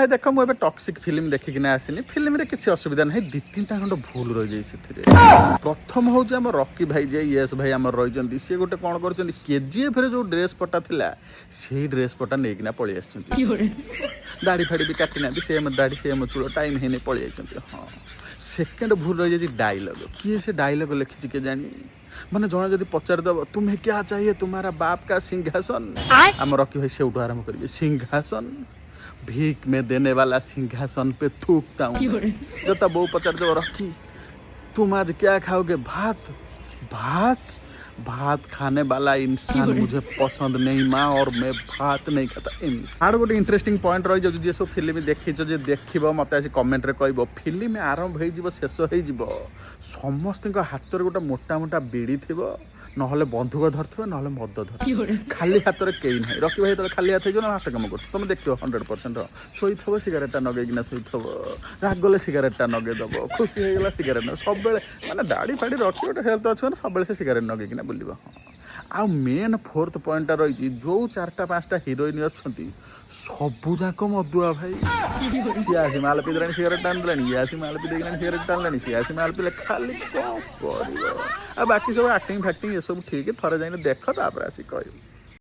भाई देख मुझे टक्सिक फिल्म देखिकिना आसनी फिल्म रे किसी असुविधा ना दी तीन टा खंड भूल रही है प्रथम हूँ आम रकी भाई जे यस भाई आम रही सी गोटे कौन कर केजीएफ जो ड्रेस पटा थिला से ड्रेस पटा नहीं पलि आस दाढ़ी फाड़ी भी काटी ना सेम दाढ़ी सेम चूल टाइम है नहीं पलि हाँ सेकेंड भूल रही है डायलॉग किए से डायलॉग लिखी के जानी माने जड़े जब पचारिदेव तुम्हें क्या चाहिए तुम्हारा बाप का सिंहासन आम रकी भाई से आरम्भ करेंगे सिंहासन भीख में देने वाला सिंहासन पे थूकता हूँ जो बहू पचारिदेव रखी तुम आज क्या खाओगे भात भात भात खाने वाला इंसान मुझे पसंद नहीं माँ और मैं भात नहीं खाता आर गोटे इंटरेस्टिंग पॉइंट रही जो जे सब फिल्म देखी जे देख मत आसी कमेंट रे कहब फिल्म आरंभ हो शेष हो समस्त हाथ में गोटे मोटा मोटा बीड़ी थी ना बंधुक धरते ना मद धर खाली हाथ में कई ना रकी भाई खाली हाथ हो हाथ कम कर तुम देख 100% शोथब सिगारेटा नगेकिना शोथब रागले सिगारेटा नगेदेव खुशी होगा सिगारेट सब माने दाढ़ी फाड़ी रखी गोटे हेल्थ अच्छे सब से सिगारेट नगेकिना बुल आ मेन फोर्थ पॉइंट रही जो 4टा 5टा हिरोइन अच्छा सबू जाक मदुआ भाई सी आसी माल पी देनी सिगारेट टाण देनी ये आसी माल पी देना सिगारेट टाण सी आसी माल पीले खाली कौन कर बाकी सब आक्टिंग फैक्टिंग ये सब ठीक थरे जाइए देख तापर आसी कह